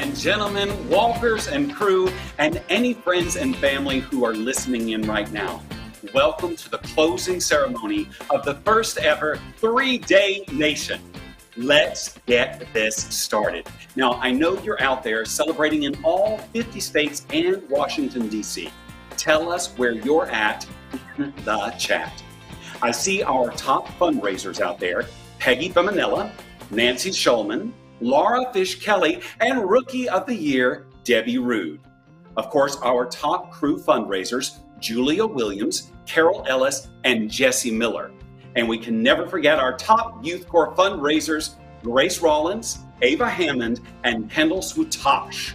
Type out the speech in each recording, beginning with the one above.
and gentlemen, walkers and crew, and any friends and family who are listening in right now, welcome to the closing ceremony of the first ever 3-Day Nation. Let's get this started. Now, I know you're out there celebrating in all 50 states and Washington, D.C. Tell us where you're at in the chat. I see our top fundraisers out there: Peggy Bemanella, Nancy Shulman, Laura Fish Kelly, and Rookie of the Year, Debbie Rude. Of course, our top crew fundraisers, Julia Williams, Carol Ellis, and Jesse Miller. And we can never forget our top Youth Corps fundraisers, Grace Rollins, Ava Hammond, and Kendall Swutash.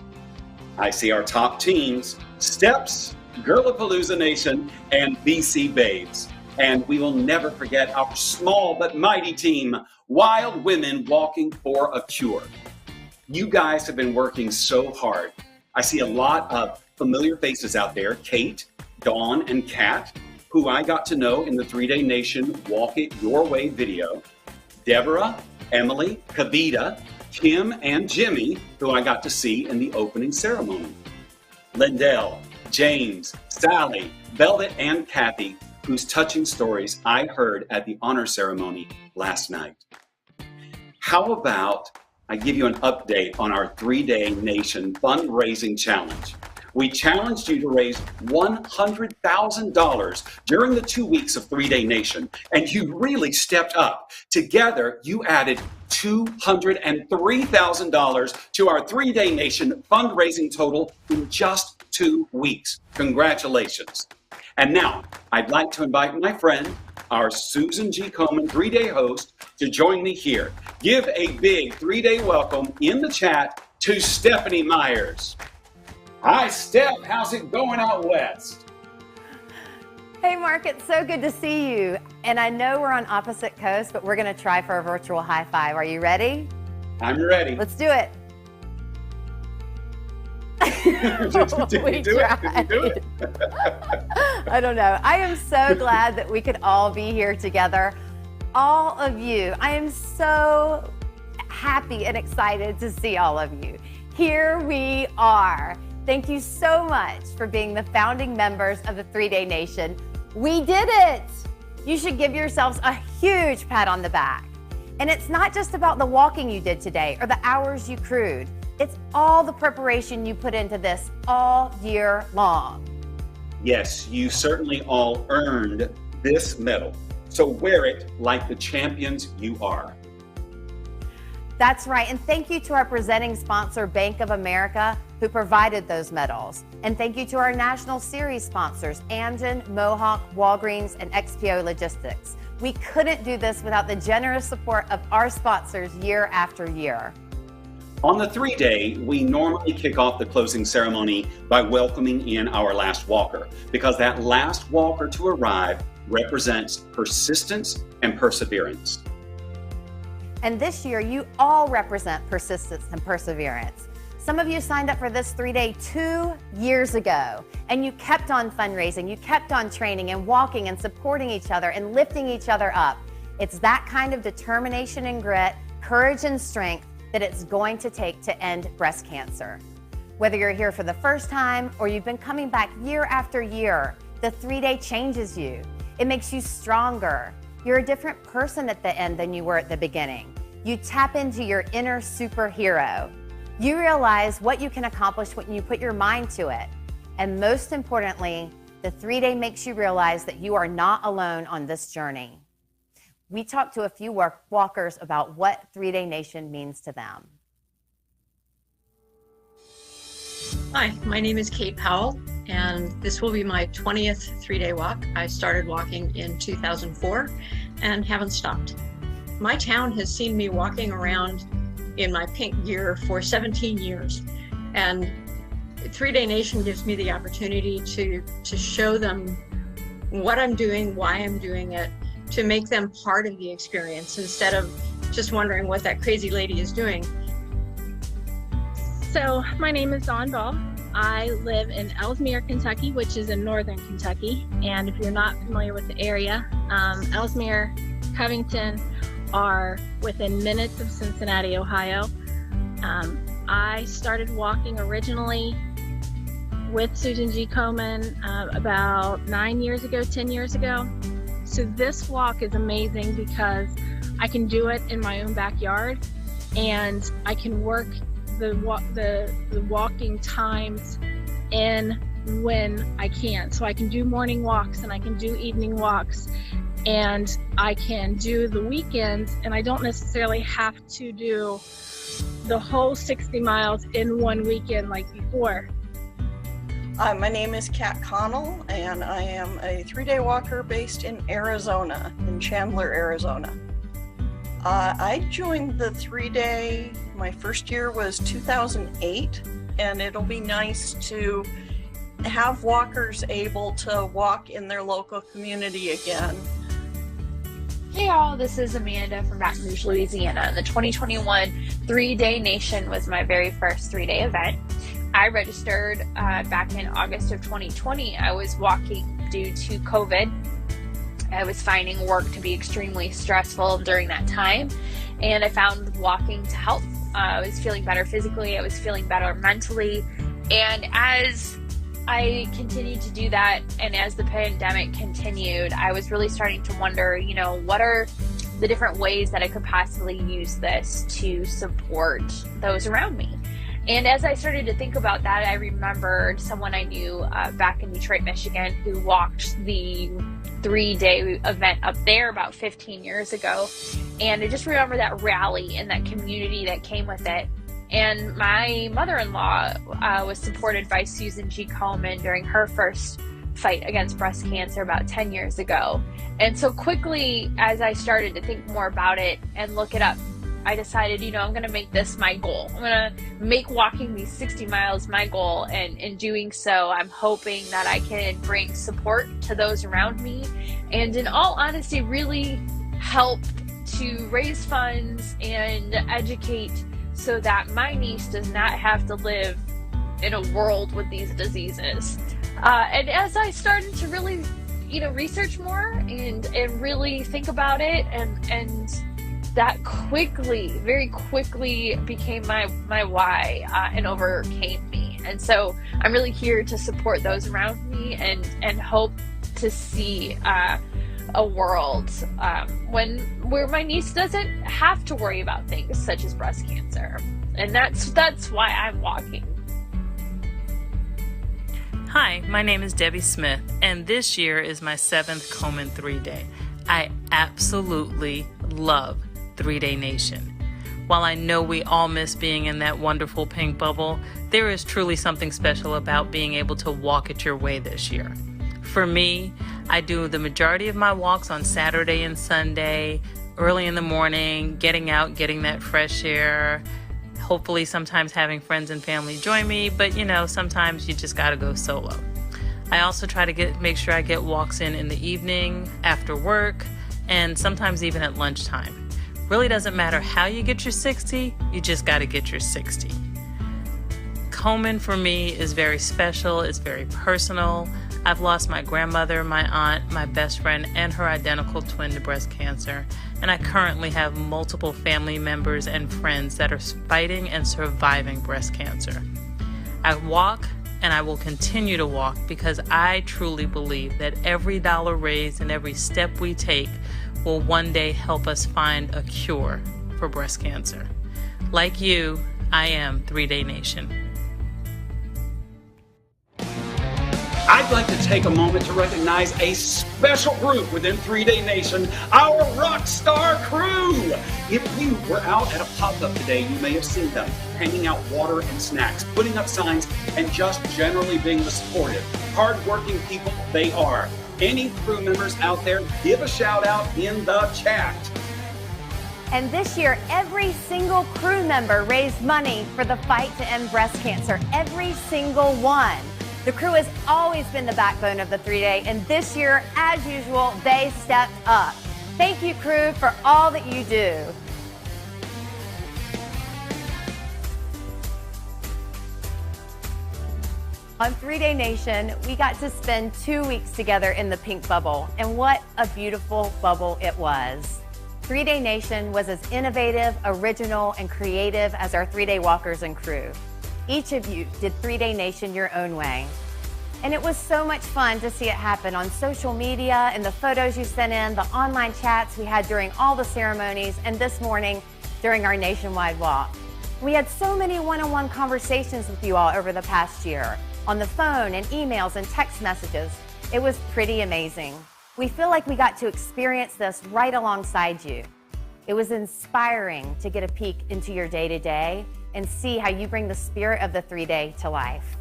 I see our top teams, Steps, Girlapalooza Nation, and BC Babes. And we will never forget our small but mighty team, Wild Women Walking for a Cure. You guys have been working so hard. I see a lot of familiar faces out there: Kate, Dawn, and Kat, who I got to know in the 3-Day Nation Walk It Your Way video; Deborah, Emily, Kavita, Kim, and Jimmy, who I got to see in the opening ceremony; Lindell, James, Sally, Velvet, and Kathy, whose touching stories I heard at the honor ceremony last night. How about I give you an update on our 3-Day Nation fundraising challenge? We challenged you to raise $100,000 during the 2 weeks of 3-Day Nation, and you really stepped up. Together, you added $203,000 to our 3-Day Nation fundraising total in just 2 weeks. Congratulations. And now, I'd like to invite my friend, our Susan G. Komen 3-Day host, to join me here. Give a big 3-Day welcome in the chat to Stephanie Myers. Hi, Steph. How's it going out west? Hey, Mark. It's so good to see you. And I know we're on opposite coasts, but we're going to try for a virtual high five. Are you ready? I'm ready. Let's do it. Did you do it? I don't know. I am so glad that we could all be here together. All of you. I am so happy and excited to see all of you. Here we are. Thank you so much for being the founding members of the 3-Day Nation. We did it! You should give yourselves a huge pat on the back. And it's not just about the walking you did today or the hours you crewed. It's all the preparation you put into this all year long. Yes, you certainly all earned this medal. So wear it like the champions you are. That's right. And thank you to our presenting sponsor, Bank of America, who provided those medals. And thank you to our national series sponsors, Amgen, Mohawk, Walgreens, and XPO Logistics. We couldn't do this without the generous support of our sponsors year after year. On the 3-Day, we normally kick off the closing ceremony by welcoming in our last walker, because that last walker to arrive represents persistence and perseverance. And this year, you all represent persistence and perseverance. Some of you signed up for this 3-Day 2 years ago, and you kept on fundraising, you kept on training and walking and supporting each other and lifting each other up. It's that kind of determination and grit, courage and strength that it's going to take to end breast cancer. Whether you're here for the first time or you've been coming back year after year, the 3-Day changes you. It makes you stronger. You're a different person at the end than you were at the beginning. You tap into your inner superhero. You realize what you can accomplish when you put your mind to it. And most importantly, the 3-Day makes you realize that you are not alone on this journey. We talked to a few walkers about what 3-Day Nation means to them. Hi, my name is Kate Powell, and this will be my 20th 3-Day walk. I started walking in 2004 and haven't stopped. My town has seen me walking around in my pink gear for 17 years, and 3-Day Nation gives me the opportunity to show them what I'm doing, why I'm doing it, to make them part of the experience instead of just wondering what that crazy lady is doing. So my name is Dawn Ball. I live in Ellesmere, Kentucky, which is in northern Kentucky. And if you're not familiar with the area, Ellesmere, Covington are within minutes of Cincinnati, Ohio. I started walking originally with Susan G. Komen about 9 years ago, 10 years ago. So this walk is amazing because I can do it in my own backyard, and I can work the walking times in when I can. So I can do morning walks and I can do evening walks, and I can do the weekends, and I don't necessarily have to do the whole 60 miles in one weekend like before. My name is Kat Connell, and I am a 3-day walker based in Arizona, in Chandler, Arizona. I joined the 3-day, my first year was 2008, and it'll be nice to have walkers able to walk in their local community again. Hey y'all, this is Amanda from Baton Rouge, Louisiana. The 2021 3-Day Nation was my very first 3-day event. I registered back in August of 2020. I was walking due to COVID. I was finding work to be extremely stressful during that time, and I found walking to help. I was feeling better physically, I was feeling better mentally, and as I continued to do that, and as the pandemic continued, I was really starting to wonder, what are the different ways that I could possibly use this to support those around me? And as I started to think about that, I remembered someone I knew back in Detroit, Michigan, who walked the 3-day event up there about 15 years ago. And I just remember that rally and that community that came with it. And my mother-in-law was supported by Susan G. Komen during her first fight against breast cancer about 10 years ago. And so quickly, as I started to think more about it and look it up, I decided, I'm going to make this my goal. I'm going to make walking these 60 miles my goal. And in doing so, I'm hoping that I can bring support to those around me. And in all honesty, really help to raise funds and educate so that my niece does not have to live in a world with these diseases. And as I started to really, research more and really think about it, and that very quickly became my why and overcame me. And so I'm really here to support those around me and hope to see a world where my niece doesn't have to worry about things such as breast cancer. And that's why I'm walking. Hi, my name is Debbie Smith, and this year is my 7th Komen 3-Day. I absolutely love 3-Day Nation. While I know we all miss being in that wonderful pink bubble, there is truly something special about being able to walk it your way this year. For me, I do the majority of my walks on Saturday and Sunday, early in the morning, getting out, getting that fresh air, hopefully sometimes having friends and family join me, but sometimes you just gotta go solo. I also try to make sure I get walks in the evening, after work, and sometimes even at lunchtime. Really doesn't matter how you get your 60, you just gotta get your 60. Komen for me is very special, it's very personal. I've lost my grandmother, my aunt, my best friend, and her identical twin to breast cancer. And I currently have multiple family members and friends that are fighting and surviving breast cancer. I walk, and I will continue to walk, because I truly believe that every dollar raised and every step we take will one day help us find a cure for breast cancer. Like you, I am 3-Day Nation. I'd like to take a moment to recognize a special group within 3-Day Nation, our rock star crew. If you were out at a pop-up today, you may have seen them handing out water and snacks, putting up signs, and just generally being the supportive, hard-working people they are. Any crew members out there, give a shout out in the chat. And this year, every single crew member raised money for the fight to end breast cancer. Every single one. The crew has always been the backbone of the 3-Day, and this year, as usual, they stepped up. Thank you, crew, for all that you do. On 3-Day Nation, we got to spend 2 weeks together in the pink bubble, and what a beautiful bubble it was. 3-Day Nation was as innovative, original, and creative as our 3-day walkers and crew. Each of you did 3-Day Nation your own way. And it was so much fun to see it happen on social media and the photos you sent in, the online chats we had during all the ceremonies, and this morning during our nationwide walk. We had so many one-on-one conversations with you all over the past year, on the phone and emails and text messages. It was pretty amazing. We feel like we got to experience this right alongside you. It was inspiring to get a peek into your day-to-day and see how you bring the spirit of the 3-day to life.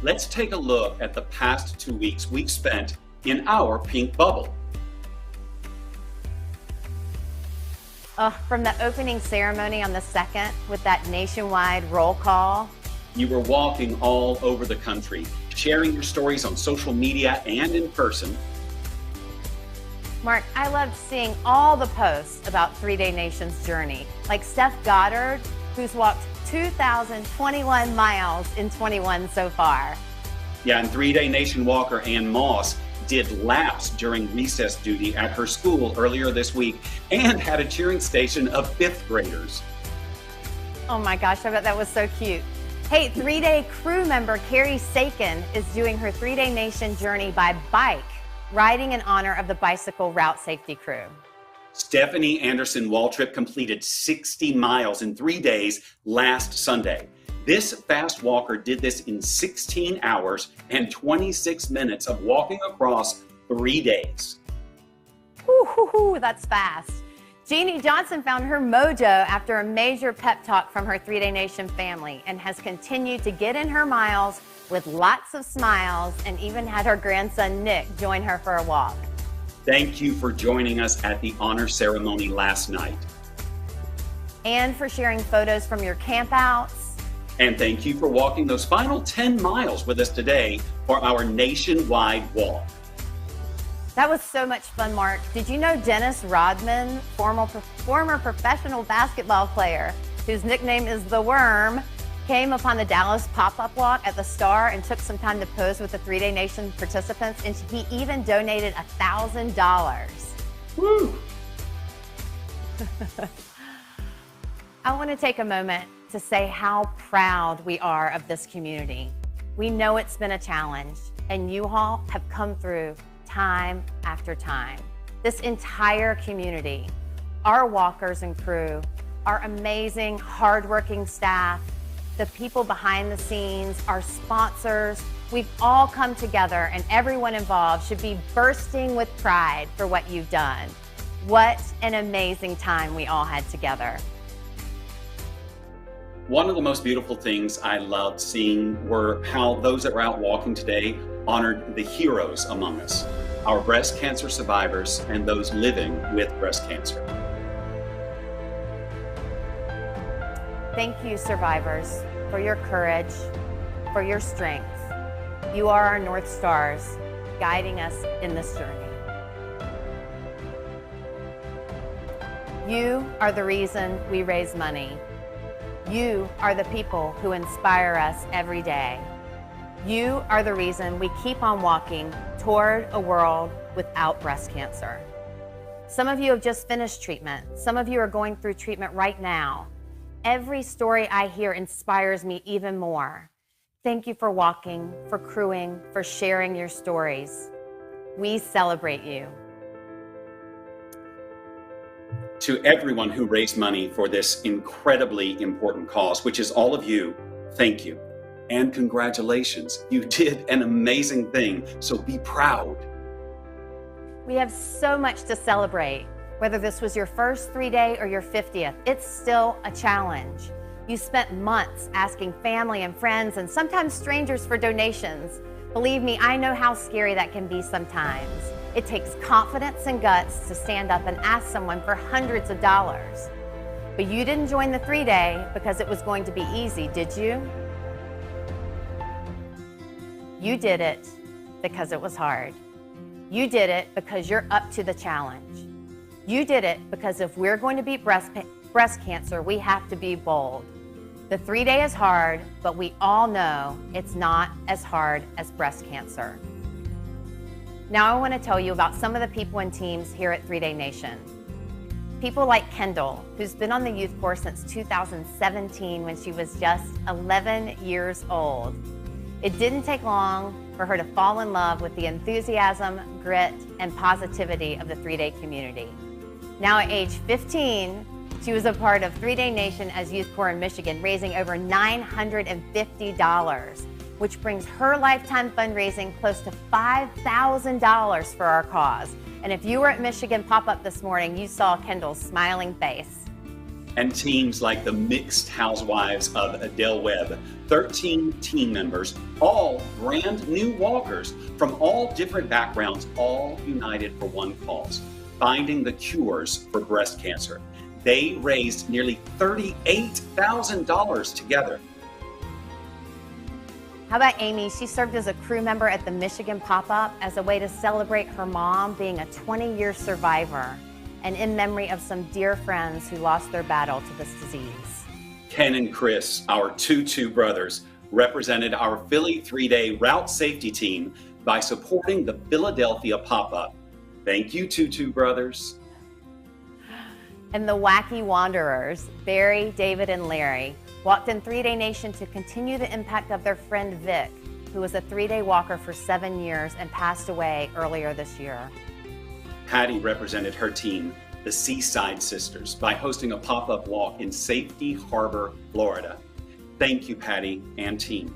Let's take a look at the past 2 weeks we've spent in our pink bubble. From the opening ceremony on the 2nd with that nationwide roll call. You were walking all over the country, sharing your stories on social media and in person. Mark, I loved seeing all the posts about 3-Day Nation's journey, like Steph Goddard, who's walked 2,021 miles in 21 so far. Yeah, and 3-Day Nation walker Ann Moss did laps during recess duty at her school earlier this week and had a cheering station of 5th graders. Oh my gosh, I bet that was so cute. Hey, 3-day crew member Carrie Sakin is doing her 3-Day Nation journey by bike, riding in honor of the bicycle route safety crew. Stephanie Anderson Waltrip completed 60 miles in 3 days last Sunday. This fast walker did this in 16 hours and 26 minutes of walking across 3 days. Woo, that's fast. Jeannie Johnson found her mojo after a major pep talk from her 3-Day Nation family and has continued to get in her miles with lots of smiles and even had her grandson Nick join her for a walk. Thank you for joining us at the honor ceremony last night. And for sharing photos from your campouts. And thank you for walking those final 10 miles with us today for our nationwide walk. That was so much fun, Mark. Did you know Dennis Rodman, former professional basketball player, whose nickname is The Worm, came upon the Dallas pop-up walk at the Star and took some time to pose with the 3-Day Nation participants, and he even donated $1,000. Woo! I want to take a moment to say how proud we are of this community. We know it's been a challenge, and you all have come through time after time. This entire community, our walkers and crew, our amazing, hardworking staff, the people behind the scenes, our sponsors, we've all come together and everyone involved should be bursting with pride for what you've done. What an amazing time we all had together. One of the most beautiful things I loved seeing were how those that were out walking today honored the heroes among us, our breast cancer survivors and those living with breast cancer. Thank you, survivors, for your courage, for your strength. You are our North Stars, guiding us in this journey. You are the reason we raise money. You are the people who inspire us every day. You are the reason we keep on walking toward a world without breast cancer. Some of you have just finished treatment. Some of you are going through treatment right now. Every story I hear inspires me even more. Thank you for walking, for crewing, for sharing your stories. We celebrate you. To everyone who raised money for this incredibly important cause, which is all of you, thank you. And congratulations. You did an amazing thing, so be proud. We have so much to celebrate. Whether this was your first 3-day or your 50th, it's still a challenge. You spent months asking family and friends and sometimes strangers for donations. Believe me, I know how scary that can be sometimes. It takes confidence and guts to stand up and ask someone for hundreds of dollars. But you didn't join the 3-day because it was going to be easy, did you? You did it because it was hard. You did it because you're up to the challenge. You did it because if we're going to beat breast cancer, we have to be bold. The 3-day is hard, but we all know it's not as hard as breast cancer. Now I want to tell you about some of the people and teams here at 3-Day Nation. People like Kendall, who's been on the youth corps since 2017 when she was just 11 years old. It didn't take long for her to fall in love with the enthusiasm, grit, and positivity of the 3-day community. Now at age 15, she was a part of 3-Day Nation as Youth Corps in Michigan, raising over $950, which brings her lifetime fundraising close to $5,000 for our cause. And if you were at Michigan Pop-Up this morning, you saw Kendall's smiling face. And teams like the Mixed Housewives of Adele Webb, 13 team members, all brand new walkers from all different backgrounds, all united for one cause, finding the cures for breast cancer. They raised nearly $38,000 together. How about Amy? She served as a crew member at the Michigan Pop-Up as a way to celebrate her mom being a 20-year survivor and in memory of some dear friends who lost their battle to this disease. Ken and Chris, our Tutu brothers, represented our Philly 3-day route safety team by supporting the Philadelphia Pop-Up. Thank you, Tutu brothers. And the Wacky Wanderers, Barry, David, and Larry, walked in 3-Day Nation to continue the impact of their friend Vic, who was a 3-day walker for 7 years and passed away earlier this year. Patty represented her team, the Seaside Sisters, by hosting a pop-up walk in Safety Harbor, Florida. Thank you, Patty and team.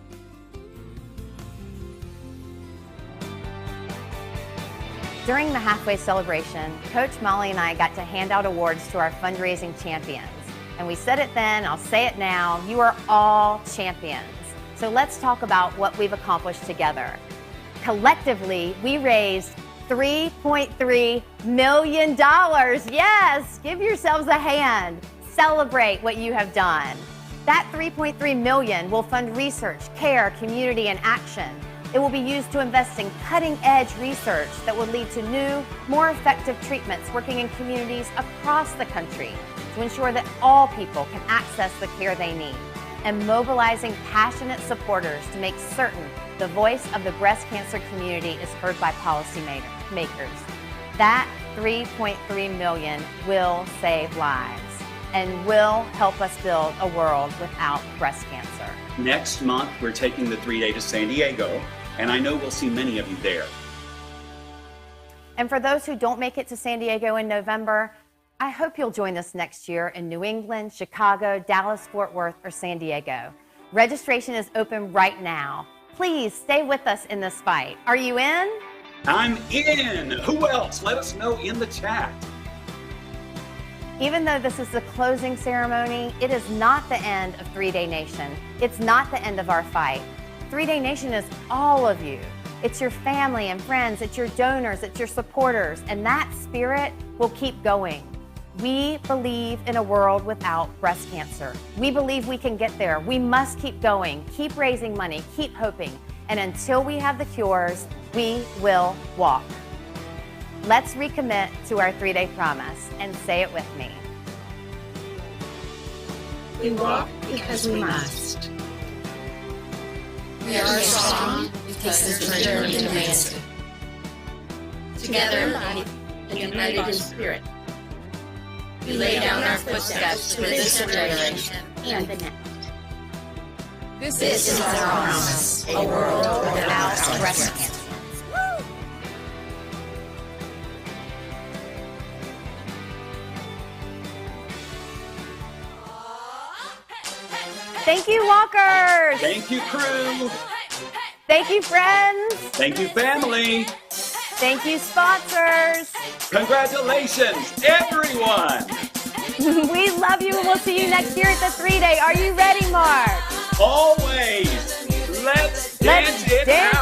During the halfway celebration, Coach Molly and I got to hand out awards to our fundraising champions. And we said it then, I'll say it now, you are all champions. So let's talk about what we've accomplished together. Collectively, we raised $3.3 million. Yes, give yourselves a hand. Celebrate what you have done. That $3.3 million will fund research, care, community, and action. It will be used to invest in cutting-edge research that will lead to new, more effective treatments working in communities across the country to ensure that all people can access the care they need, and mobilizing passionate supporters to make certain the voice of the breast cancer community is heard by policymakers. That $3.3 million will save lives and will help us build a world without breast cancer. Next month, we're taking the 3-day to San Diego, and I know we'll see many of you there. And for those who don't make it to San Diego in November, I hope you'll join us next year in New England, Chicago, Dallas, Fort Worth, or San Diego. Registration is open right now. Please stay with us in this fight. Are you in? I'm in! Who else? Let us know in the chat. Even though this is the closing ceremony, it is not the end of 3-Day Nation. It's not the end of our fight. 3-Day Nation is all of you. It's your family and friends, it's your donors, it's your supporters, and that spirit will keep going. We believe in a world without breast cancer. We believe we can get there. We must keep going, keep raising money, keep hoping. And until we have the cures, we will walk. Let's recommit to our 3-day promise and say it with me. We walk because we must. We are strong because the journey demands it. Together and united in spirit, we lay down our footsteps for this generation and the next. This is our promise, a world without breast cancer. Thank you, walkers. Thank you, crew. Thank you, friends. Thank you, family. Thank you, sponsors. Congratulations, everyone. We love you, and we'll see you next year at the 3-Day. Are you ready, Mark? Always. Let's dance it out.